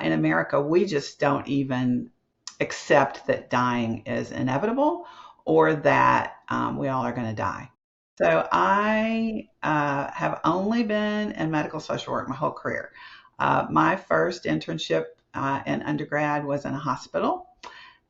in America, we just don't even accept that dying is inevitable or that we all are going to die. So I have only been in medical social work my whole career. My first internship in undergrad was in a hospital,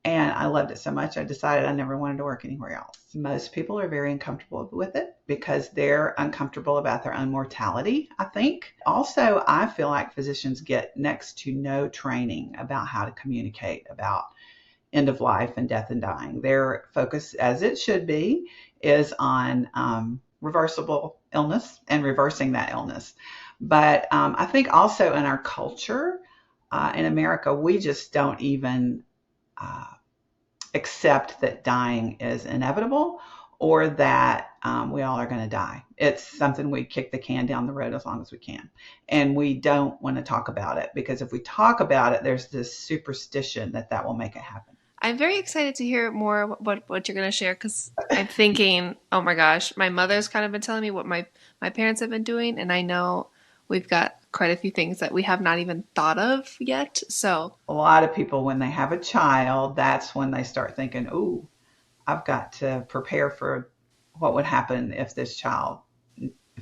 and I loved it so much I decided I never wanted to work anywhere else. Most people are very uncomfortable with it because they're uncomfortable about their own mortality, I think. Also, I feel like physicians get next to no training about how to communicate about end of life and death and dying. Their focus, as it should be, is on reversible illness and reversing that illness. But I think also in our culture, in America, we just don't even accept that dying is inevitable or that we all are going to die. It's something we kick the can down the road as long as we can. And we don't want to talk about it because if we talk about it, there's this superstition that will make it happen. I'm very excited to hear more what you're going to share because I'm thinking, oh my gosh, my mother's kind of been telling me what my parents have been doing, and I know we've got quite a few things that we have not even thought of yet. So a lot of people, when they have a child, that's when they start thinking, ooh, I've got to prepare for what would happen if this child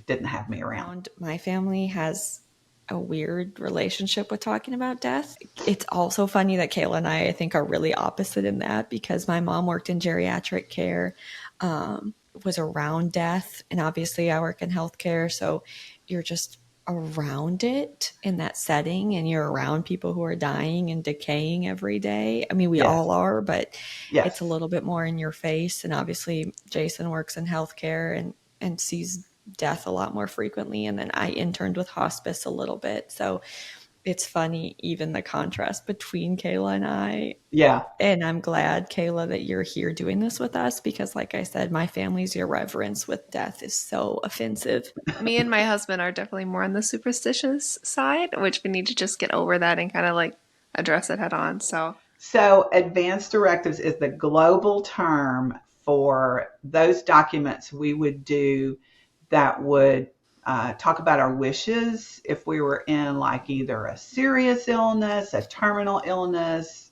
didn't have me around. My family has a weird relationship with talking about death. It's also funny that Kayla and I think, are really opposite in that because my mom worked in geriatric care, was around death, and obviously I work in healthcare, so you're just around it in that setting and you're around people who are dying and decaying every day. I mean, we all are, but it's a little bit more in your face. And obviously Jason works in healthcare and sees death a lot more frequently. And then I interned with hospice a little bit. So it's funny, even the contrast between Kayla and I. Yeah. And I'm glad, Kayla, that you're here doing this with us because, like I said, my family's irreverence with death is so offensive. Me and my husband are definitely more on the superstitious side, which we need to just get over that and kind of like address it head on. So advance directives is the global term for those documents we would do that would talk about our wishes if we were in like either a serious illness, a terminal illness,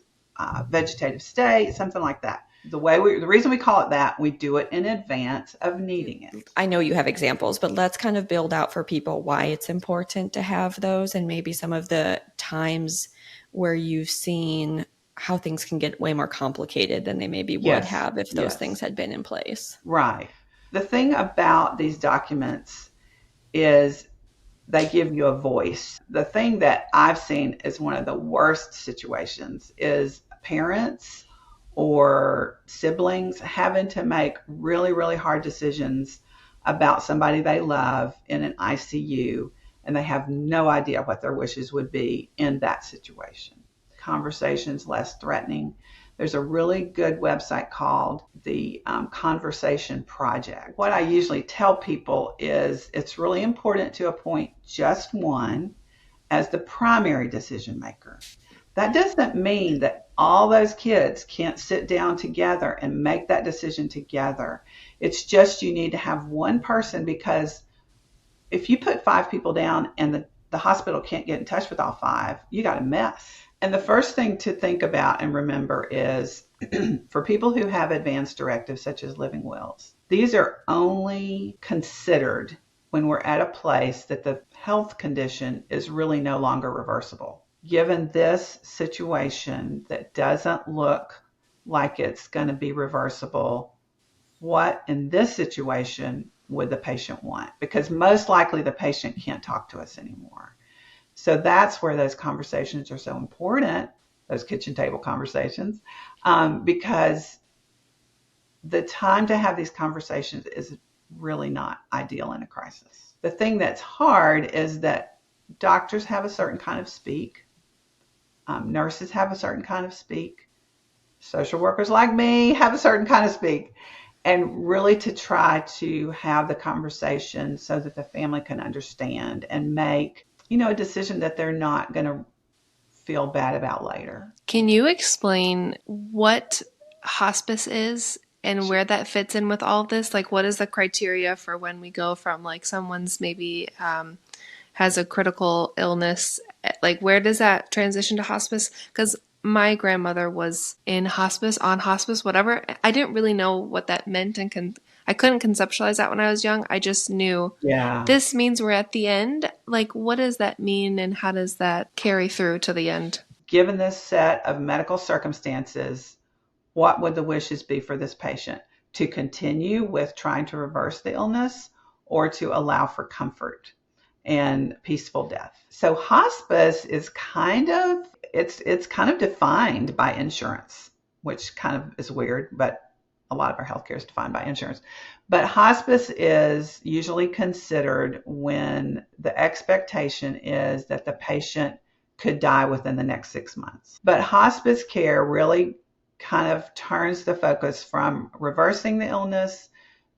vegetative state, something like that. The reason we call it that, we do it in advance of needing it. I know you have examples, but let's kind of build out for people why it's important to have those and maybe some of the times where you've seen how things can get way more complicated than they maybe would have if those things had been in place. Right. The thing about these documents is they give you a voice. The thing that I've seen is one of the worst situations is parents or siblings having to make really, really hard decisions about somebody they love in an ICU, and they have no idea what their wishes would be in that situation. Conversations less threatening. There's a really good website called the Conversation Project. What I usually tell people is it's really important to appoint just one as the primary decision maker. That doesn't mean that all those kids can't sit down together and make that decision together. It's just you need to have one person, because if you put 5 people down and the hospital can't get in touch with all 5, you got a mess. And the first thing to think about and remember is for people who have advanced directives such as living wills, these are only considered when we're at a place that the health condition is really no longer reversible. Given this situation that doesn't look like it's going to be reversible, what in this situation would the patient want? Because most likely the patient can't talk to us anymore. So that's where those conversations are so important, those kitchen table conversations, because the time to have these conversations is really not ideal in a crisis. The thing that's hard is that doctors have a certain kind of speak. Nurses have a certain kind of speak. Social workers like me have a certain kind of speak. And really to try to have the conversation so that the family can understand and make a decision that they're not going to feel bad about later. Can you explain what hospice is and where that fits in with all of this? Like, what is the criteria for when we go from like someone's maybe has a critical illness, like where does that transition to hospice? Because my grandmother was in hospice, on hospice, whatever. I didn't really know what that meant, and I couldn't conceptualize that when I was young. I just knew this means we're at the end. Like, what does that mean, and how does that carry through to the end? Given this set of medical circumstances, what would the wishes be for this patient? To continue with trying to reverse the illness, or to allow for comfort and peaceful death? So hospice is kind of defined by insurance, which kind of is weird, but a lot of our healthcare is defined by insurance. But hospice is usually considered when the expectation is that the patient could die within the next 6 months. But hospice care really kind of turns the focus from reversing the illness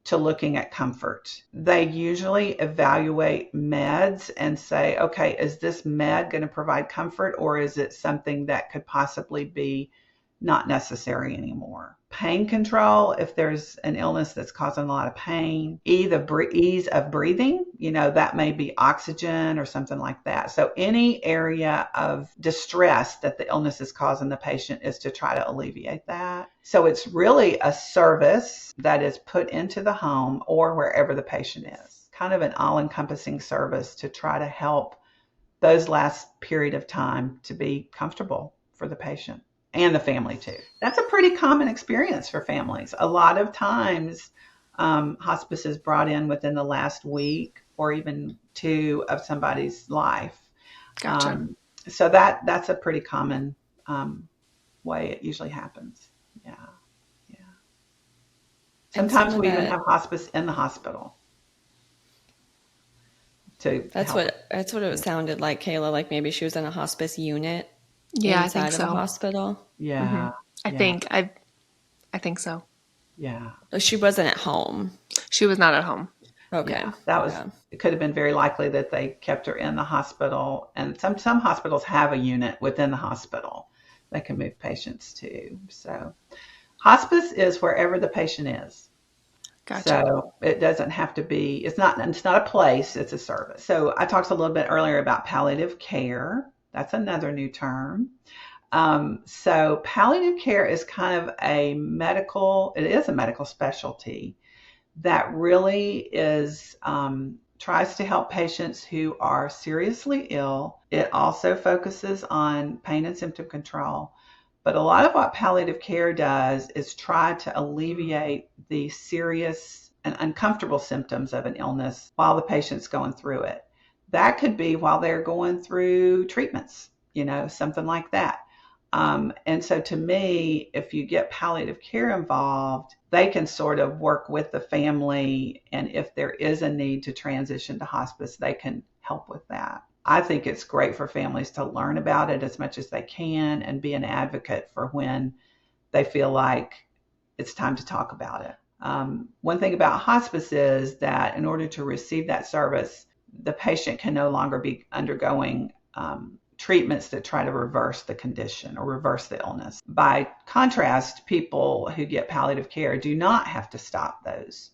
to looking at comfort. They usually evaluate meds and say, okay, is this med going to provide comfort, or is it something that could possibly be not necessary anymore? Pain control, if there's an illness that's causing a lot of pain. Ease of breathing, that may be oxygen or something like that. So any area of distress that the illness is causing the patient is to try to alleviate that. So it's really a service that is put into the home or wherever the patient is. Kind of an all-encompassing service to try to help those last period of time to be comfortable for the patient. And the family too. That's a pretty common experience for families. A lot of times, hospice is brought in within the last week or even 2 of somebody's life. Gotcha. So that's a pretty common way it usually happens. Yeah. Sometimes we even have hospice in the hospital. That's what it sounded like, Kayla. Like maybe she was in a hospice unit. Yeah, inside I think so. Of a hospital. Yeah. Mm-hmm. I think so. Yeah. She wasn't at home. She was not at home. Okay. Yeah, it could have been very likely that they kept her in the hospital, and some hospitals have a unit within the hospital that can move patients to. So hospice is wherever the patient is. Gotcha. So it doesn't have to be, it's not a place, it's a service. So I talked a little bit earlier about palliative care. That's another new term. So palliative care is kind of a medical specialty that really is, tries to help patients who are seriously ill. It also focuses on pain and symptom control. But a lot of what palliative care does is try to alleviate the serious and uncomfortable symptoms of an illness while the patient's going through it. That could be while they're going through treatments, something like that. And so to me, if you get palliative care involved, they can sort of work with the family. And if there is a need to transition to hospice, they can help with that. I think it's great for families to learn about it as much as they can and be an advocate for when they feel like it's time to talk about it. One thing about hospice is that in order to receive that service, the patient can no longer be undergoing treatments that try to reverse the condition or reverse the illness. By contrast, people who get palliative care do not have to stop those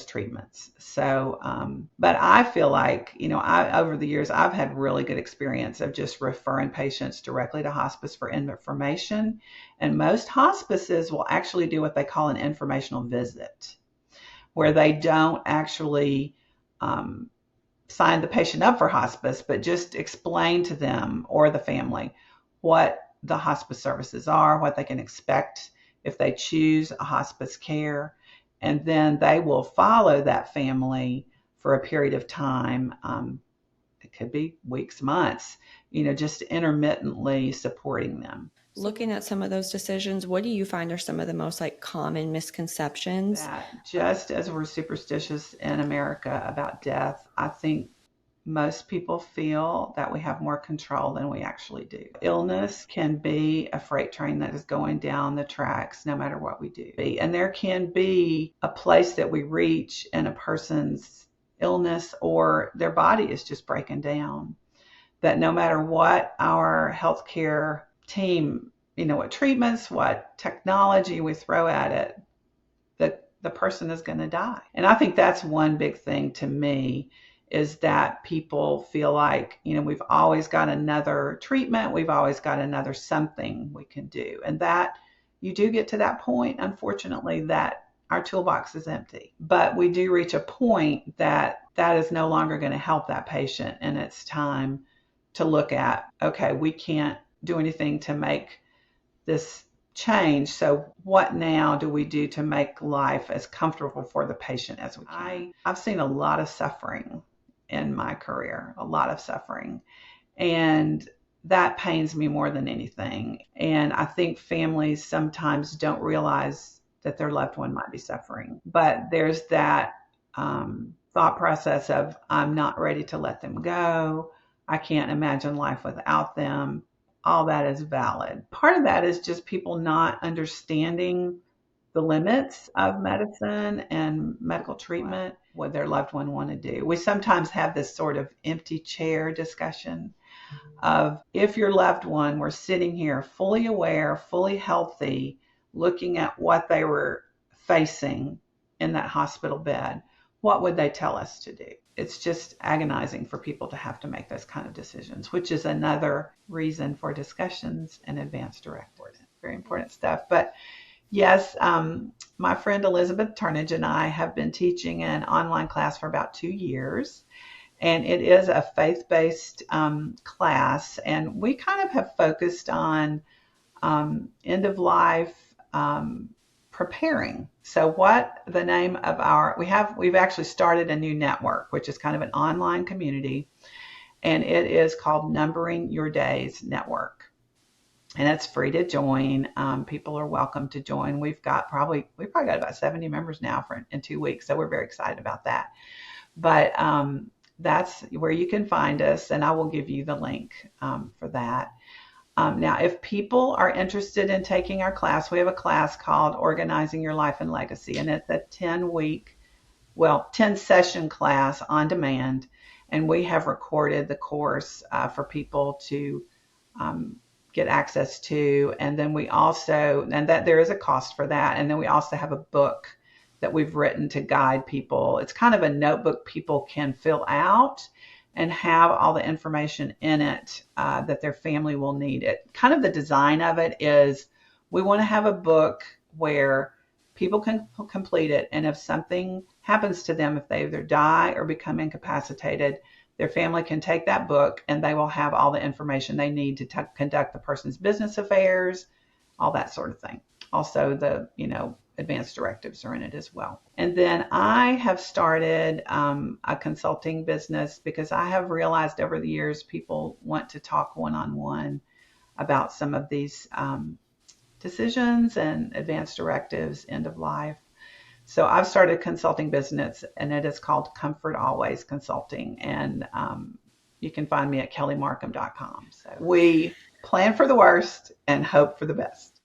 treatments. So, but I feel like, over the years, I've had really good experience of just referring patients directly to hospice for information. And most hospices will actually do what they call an informational visit, where they don't actually sign the patient up for hospice, but just explain to them or the family what the hospice services are, what they can expect if they choose a hospice care. And then they will follow that family for a period of time. It could be weeks, months, just intermittently supporting them. Looking at some of those decisions, what do you find are some of the most common misconceptions? That just as we're superstitious in America about death, I think most people feel that we have more control than we actually do. Illness can be a freight train that is going down the tracks no matter what we do. And there can be a place that we reach in a person's illness or their body is just breaking down, that no matter what our healthcare team, what treatments, what technology we throw at it, that the person is going to die. And I think that's one big thing to me is that people feel like, we've always got another treatment, we've always got another something we can do. And that you do get to that point, unfortunately, that our toolbox is empty. But we do reach a point that is no longer going to help that patient. And it's time to look at, okay, we can't do anything to make this change. So what now do we do to make life as comfortable for the patient as we can? I've seen a lot of suffering in my career, a lot of suffering. And that pains me more than anything. And I think families sometimes don't realize that their loved one might be suffering. But there's that thought process of, I'm not ready to let them go. I can't imagine life without them. All that is valid. Part of that is just people not understanding the limits of medicine and medical treatment, what their loved one want to do. We sometimes have this sort of empty chair discussion of, if your loved one were sitting here fully aware, fully healthy, looking at what they were facing in that hospital bed, what would they tell us to do? It's just agonizing for people to have to make those kind of decisions, which is another reason for discussions and advanced directive. Very important stuff. But yes, my friend Elizabeth Turnage and I have been teaching an online class for about 2 years. And it is a faith-based class. And we kind of have focused on end of life preparing. So what the name of we've actually started a new network, which is kind of an online community, and it is called Numbering Your Days Network. And it's free to join. People are welcome to join. We've probably got about 70 members now in 2 weeks. So we're very excited about that. But that's where you can find us, and I will give you the link for that. Now, if people are interested in taking our class, we have a class called Organizing Your Life and Legacy, and it's a 10-session class on demand, and we have recorded the course for people to get access to, and then that there is a cost for that, and then we also have a book that we've written to guide people. It's kind of a notebook people can fill out and have all the information in it that their family will need. Kind of the design of it is, we want to have a book where people can complete it, and if something happens to them, if they either die or become incapacitated, their family can take that book and they will have all the information they need to conduct the person's business affairs, all that sort of thing. Also, the advanced directives are in it as well. And then I have started a consulting business because I have realized over the years people want to talk one-on-one about some of these decisions and advanced directives, end of life. So I've started a consulting business, and it is called Comfort Always Consulting. And you can find me at kellymarkham.com. So we plan for the worst and hope for the best.